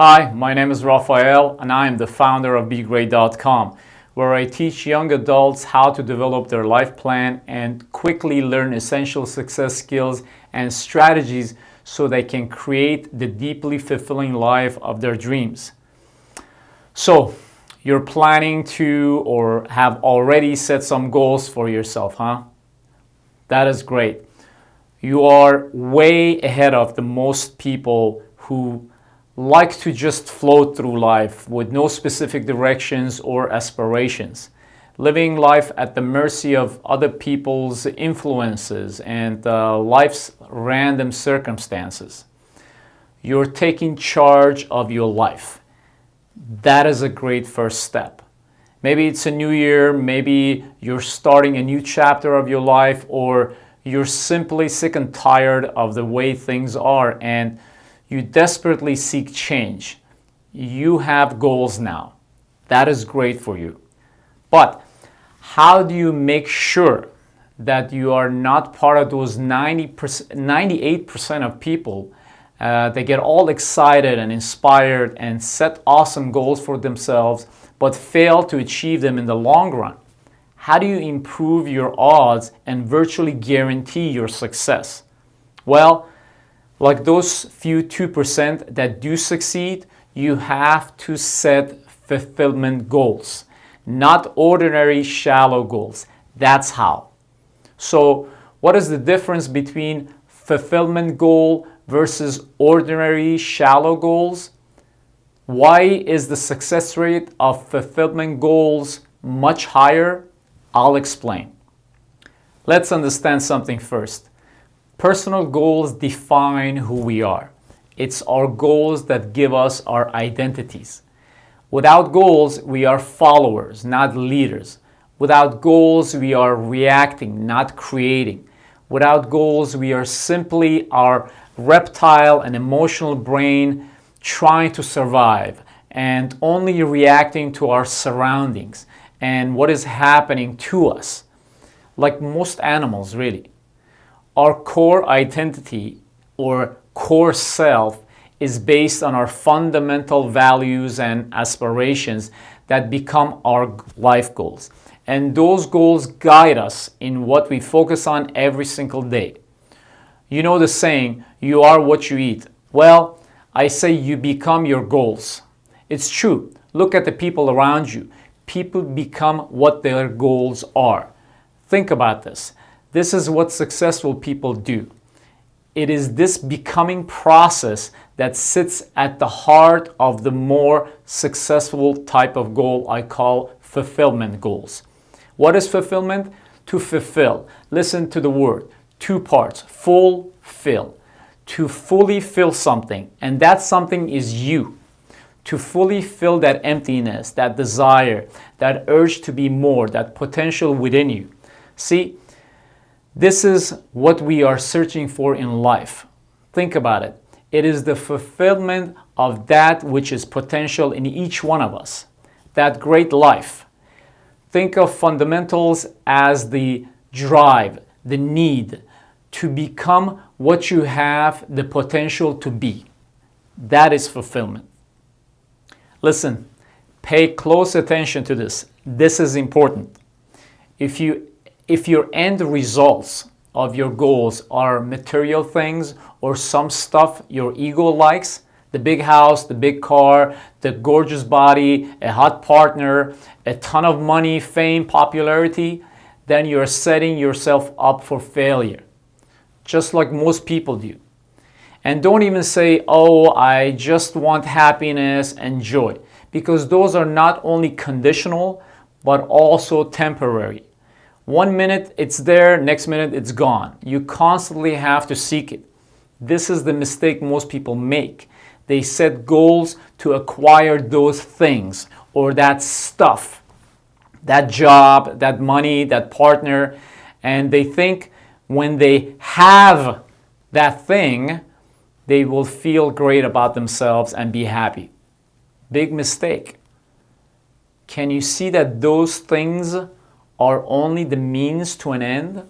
Hi, my name is Rafael and I am the founder of BeGreat.com, where I teach young adults how to develop their life plan and quickly learn essential success skills and strategies so they can create the deeply fulfilling life of their dreams. So, you're planning to or have already set some goals for yourself, huh? That is great. You are way ahead of the most people who like to just float through life with no specific directions or aspirations, living life at the mercy of other people's influences and life's random circumstances. You're taking charge of your life. That is a great first step. Maybe it's a new year, maybe you're starting a new chapter of your life, or you're simply sick and tired of the way things are and you desperately seek change. You have goals now. That is great for you. But how do you make sure that you are not part of those 98% of people that get all excited and inspired and set awesome goals for themselves but fail to achieve them in the long run? How do you improve your odds and virtually guarantee your success? Well, like those few 2% that do succeed, you have to set fulfillment goals, not ordinary shallow goals. That's how. So, what is the difference between fulfillment goal versus ordinary shallow goals? Why is the success rate of fulfillment goals much higher? I'll explain. Let's understand something first. Personal goals define who we are. It's our goals that give us our identities. Without goals, we are followers, not leaders. Without goals, we are reacting, not creating. Without goals, we are simply our reptile and emotional brain trying to survive and only reacting to our surroundings and what is happening to us, like most animals, really. Our core identity or core self is based on our fundamental values and aspirations that become our life goals. And those goals guide us in what we focus on every single day. You know the saying, you are what you eat. Well, I say you become your goals. It's true. Look at the people around you. People become what their goals are. Think about this. This is what successful people do. It is this becoming process that sits at the heart of the more successful type of goal I call fulfillment goals. What is fulfillment? To fulfill. Listen to the word. Two parts. Fulfill. To fully fill something. And that something is you. To fully fill that emptiness, that desire, that urge to be more, that potential within you. See, this is what we are searching for in life. Think about it. It is the fulfillment of that which is potential in each one of us. That great life. Think of fundamentals as the drive, the need to become what you have the potential to be. That is fulfillment. Listen, pay close attention to this. This is important. If your end results of your goals are material things or some stuff your ego likes, the big house, the big car, the gorgeous body, a hot partner, a ton of money, fame, popularity, then you're setting yourself up for failure, just like most people do. And don't even say, oh, I just want happiness and joy, because those are not only conditional, but also temporary. 1 minute it's there, next minute it's gone. You constantly have to seek it. This is the mistake most people make. They set goals to acquire those things or that stuff, that job, that money, that partner, and they think when they have that thing, they will feel great about themselves and be happy. Big mistake. Can you see that those things are only the means to an end?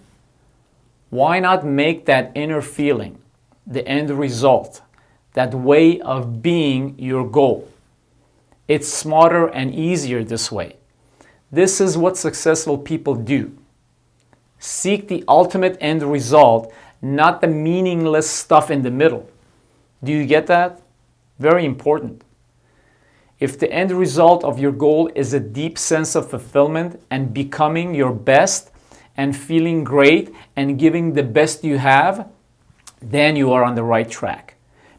Why not make that inner feeling the end result? that way of being your goal. It's smarter and easier this way. This is what successful people do. Seek the ultimate end result, not the meaningless stuff in the middle. Do you get that? Very important. If the end result of your goal is a deep sense of fulfillment and becoming your best and feeling great and giving the best you have, then you are on the right track.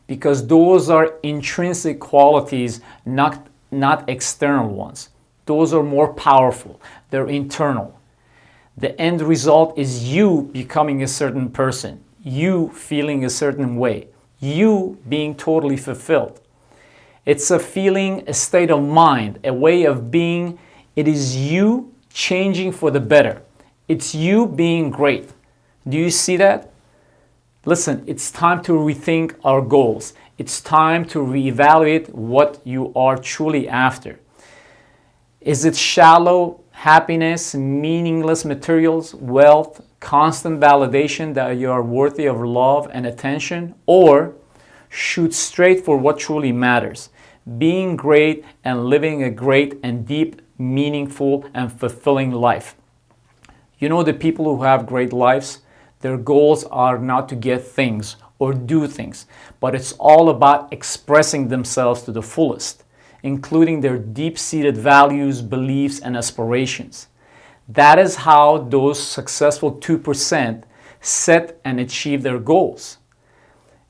Because those are intrinsic qualities, not external ones. Those are more powerful. They're internal. The end result is you becoming a certain person, you feeling a certain way, you being totally fulfilled. It's a feeling, a state of mind, a way of being. It is you changing for the better. It's you being great. Do you see that? Listen, it's time to rethink our goals. It's time to reevaluate what you are truly after. Is it shallow happiness, meaningless materials, wealth, constant validation that you are worthy of love and attention? Or shoot straight for what truly matters, being great and living a great and deep, meaningful and fulfilling life. You know, the people who have great lives, their goals are not to get things or do things, but it's all about expressing themselves to the fullest, including their deep-seated values, beliefs, and aspirations. That is how those successful 2% set and achieve their goals.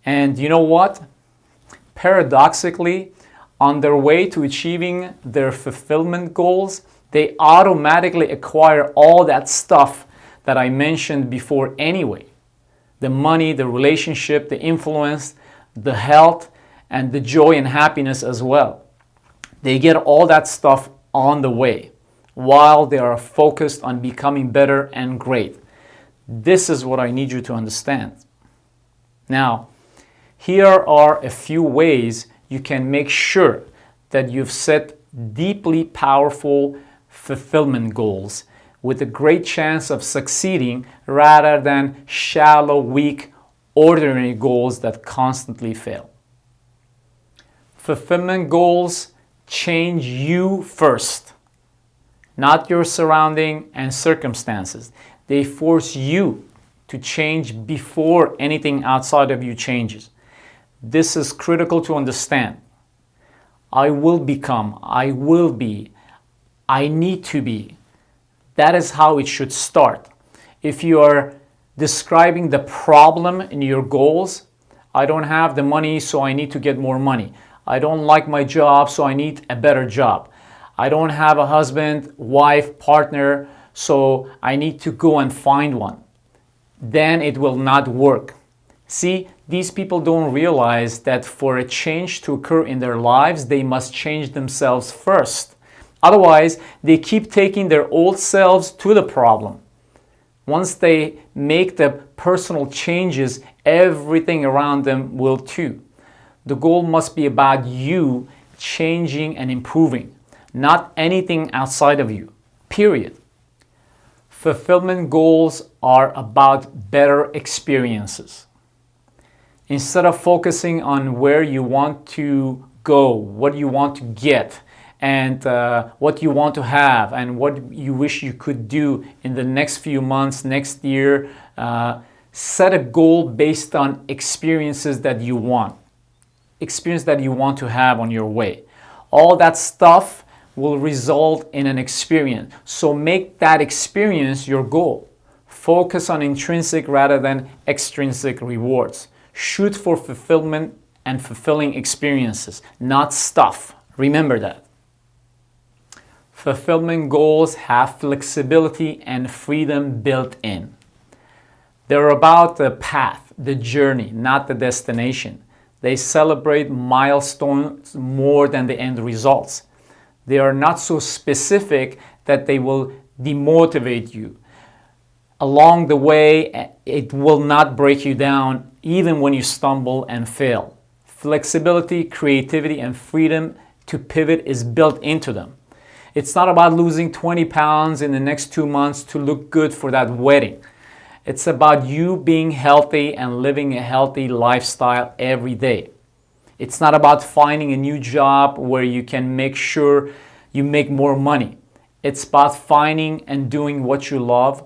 And you know what? Paradoxically, on their way to achieving their fulfillment goals, they automatically acquire all that stuff that I mentioned before anyway. The money, the relationship, the influence, the health, and the joy and happiness as well. They get all that stuff on the way while they are focused on becoming better and great. This is what I need you to understand. Now, here are a few ways you can make sure that you've set deeply powerful fulfillment goals with a great chance of succeeding rather than shallow, weak, ordinary goals that constantly fail. Fulfillment goals change you first, not your surrounding and circumstances. They force you to change before anything outside of you changes. This is critical to understand. I will become, I will be, I need to be. That is how it should start. If you are describing the problem in your goals, I don't have the money, so I need to get more money. I don't like my job, so I need a better job. I don't have a husband, wife, partner, so I need to go and find one. Then it will not work. See, these people don't realize that for a change to occur in their lives, they must change themselves first. Otherwise, they keep taking their old selves to the problem. Once they make the personal changes, everything around them will too. The goal must be about you changing and improving, not anything outside of you, period. Fulfillment goals are about better experiences. Instead of focusing on where you want to go, what you want to get, and what you want to have, and what you wish you could do in the next few months, next year, set a goal based on experiences that you want. Experience that you want to have on your way. All that stuff will result in an experience. So make that experience your goal. Focus on intrinsic rather than extrinsic rewards. Shoot for fulfillment and fulfilling experiences, not stuff. Remember that. Fulfillment goals have flexibility and freedom built in. They're about the path, the journey, not the destination. They celebrate milestones more than the end results. They are not so specific that they will demotivate you. Along the way, it will not break you down even when you stumble and fail. Flexibility, creativity, and freedom to pivot is built into them. It's not about losing 20 pounds in the next 2 months to look good for that wedding. It's about you being healthy and living a healthy lifestyle every day. It's not about finding a new job where you can make sure you make more money. It's about finding and doing what you love,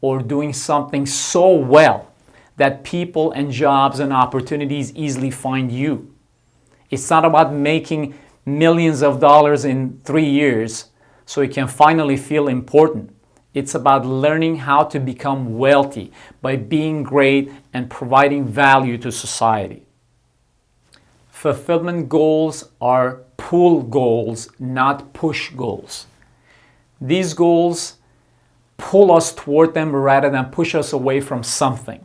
or doing something so well that people and jobs and opportunities easily find you. It's not about making millions of dollars in 3 years so you can finally feel important. It's about learning how to become wealthy by being great and providing value to society. Fulfillment goals are pull goals, not push goals. These goals pull us toward them rather than push us away from something.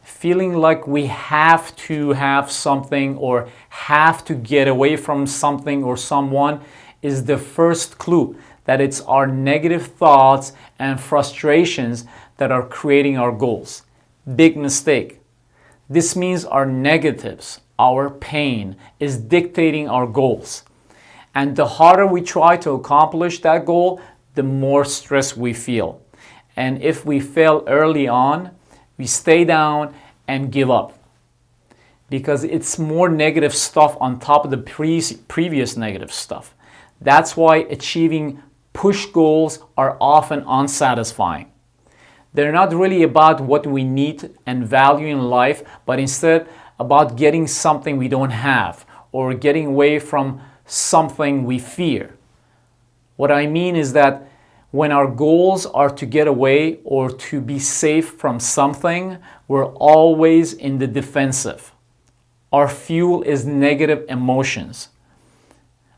Feeling like we have to have something or have to get away from something or someone is the first clue that it's our negative thoughts and frustrations that are creating our goals. Big mistake. This means our negatives, our pain, is dictating our goals. And the harder we try to accomplish that goal, the more stress we feel. And if we fail early on, we stay down and give up. Because it's more negative stuff on top of the previous negative stuff. That's why achieving push goals are often unsatisfying. They're not really about what we need and value in life, but instead about getting something we don't have or getting away from something we fear. What I mean is that when our goals are to get away or to be safe from something, we're always in the defensive. Our fuel is negative emotions.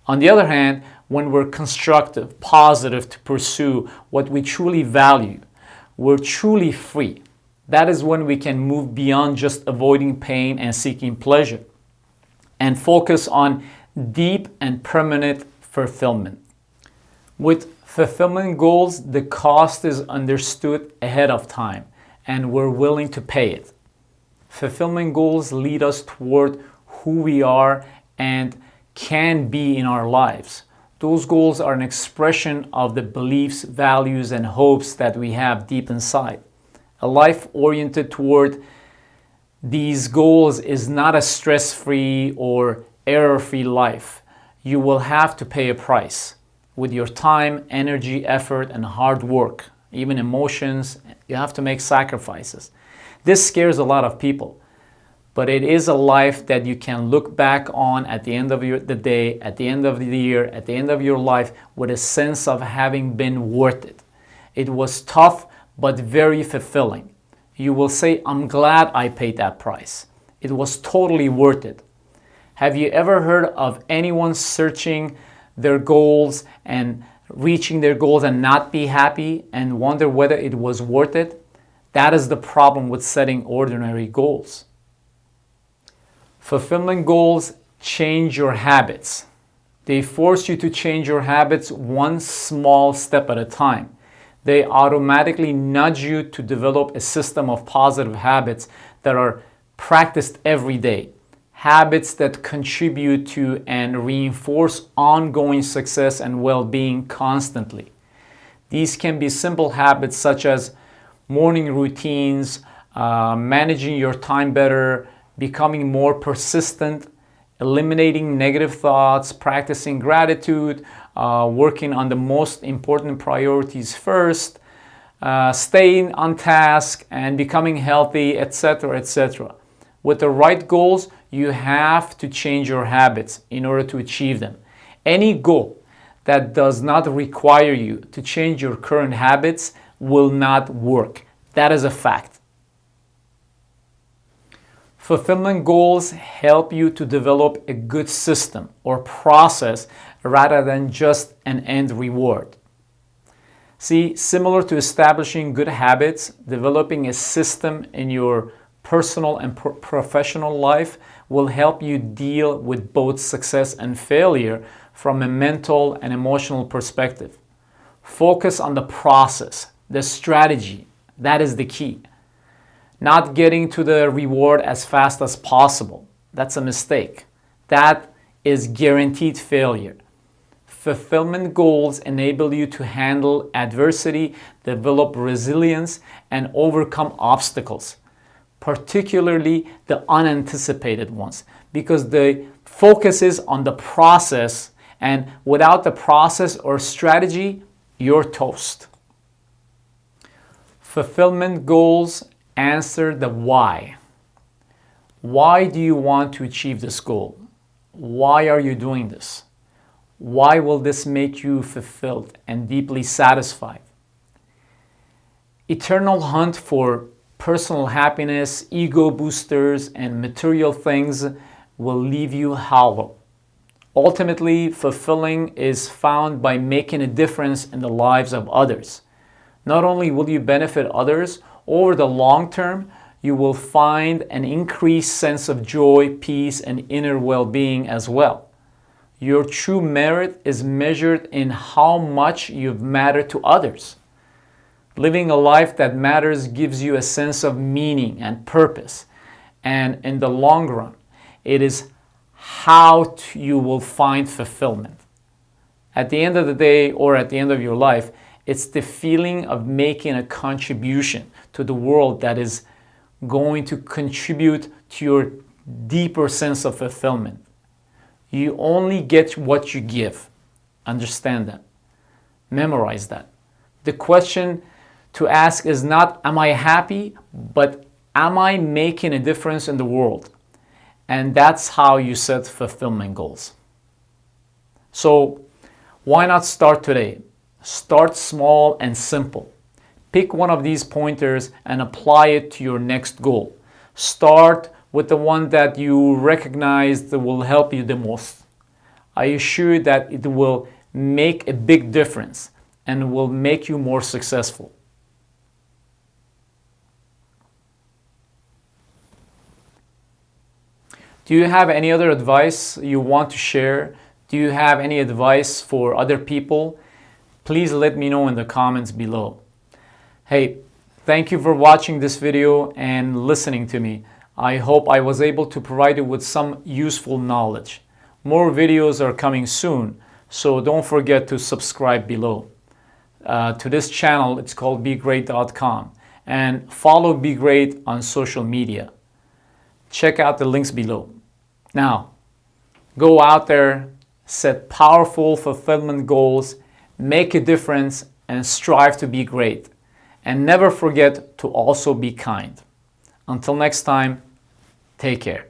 On the other hand, when we're constructive, positive to pursue what we truly value, we're truly free. That is when we can move beyond just avoiding pain and seeking pleasure and focus on deep and permanent fulfillment. With fulfillment goals, the cost is understood ahead of time and we're willing to pay it. Fulfillment goals lead us toward who we are and can be in our lives. Those goals are an expression of the beliefs, values, and hopes that we have deep inside. A life oriented toward these goals is not a stress-free or error-free life. You will have to pay a price with your time, energy, effort, and hard work, even emotions. You have to make sacrifices. This scares a lot of people. But it is a life that you can look back on at the end of the day, at the end of the year, at the end of your life with a sense of having been worth it. It was tough, but very fulfilling. You will say, I'm glad I paid that price. It was totally worth it. Have you ever heard of anyone searching their goals and reaching their goals and not be happy and wonder whether it was worth it? That is the problem with setting ordinary goals. Fulfillment goals change your habits. They force you to change your habits one small step at a time. They automatically nudge you to develop a system of positive habits that are practiced every day. Habits that contribute to and reinforce ongoing success and well-being constantly. These can be simple habits such as morning routines, managing your time better, becoming more persistent, eliminating negative thoughts, practicing gratitude, working on the most important priorities first, staying on task, and becoming healthy, etc., etc. With the right goals, you have to change your habits in order to achieve them. Any goal that does not require you to change your current habits will not work. That is a fact. Fulfillment goals help you to develop a good system or process rather than just an end reward. See, similar to establishing good habits, developing a system in your personal and professional life will help you deal with both success and failure from a mental and emotional perspective. Focus on the process, the strategy. That is the key. Not getting to the reward as fast as possible. That's a mistake. That is guaranteed failure. Fulfillment goals enable you to handle adversity, develop resilience, and overcome obstacles, particularly the unanticipated ones, because the focuses on the process, and without the process or strategy, you're toast. Fulfillment goals answer the why. Why do you want to achieve this goal? Why are you doing this? Why will this make you fulfilled and deeply satisfied? Eternal hunt for personal happiness, ego boosters, and material things will leave you hollow. Ultimately, fulfilling is found by making a difference in the lives of others. Not only will you benefit others, over the long term, you will find an increased sense of joy, peace, and inner well-being as well. Your true merit is measured in how much you've mattered to others. Living a life that matters gives you a sense of meaning and purpose. And in the long run, it is how you will find fulfillment. At the end of the day, or at the end of your life, it's the feeling of making a contribution to the world that is going to contribute to your deeper sense of fulfillment. You only get what you give. Understand that. Memorize that. The question to ask is not, am I happy? But am I making a difference in the world? And that's how you set fulfillment goals. So why not start today? Start small and simple. Pick one of these pointers and apply it to your next goal. Start with the one that you recognize that will help you the most. I assure you that it will make a big difference and will make you more successful. Do you have any other advice you want to share? Do you have any advice for other people? Please let me know in the comments below. Hey, thank you for watching this video and listening to me. I hope I was able to provide you with some useful knowledge. More videos are coming soon, so don't forget to subscribe below. To this channel, it's called BeGreat.com, and follow BeGreat on social media. Check out the links below. Now, go out there, set powerful fulfillment goals, make a difference, and strive to be great. And never forget to also be kind. Until next time, take care.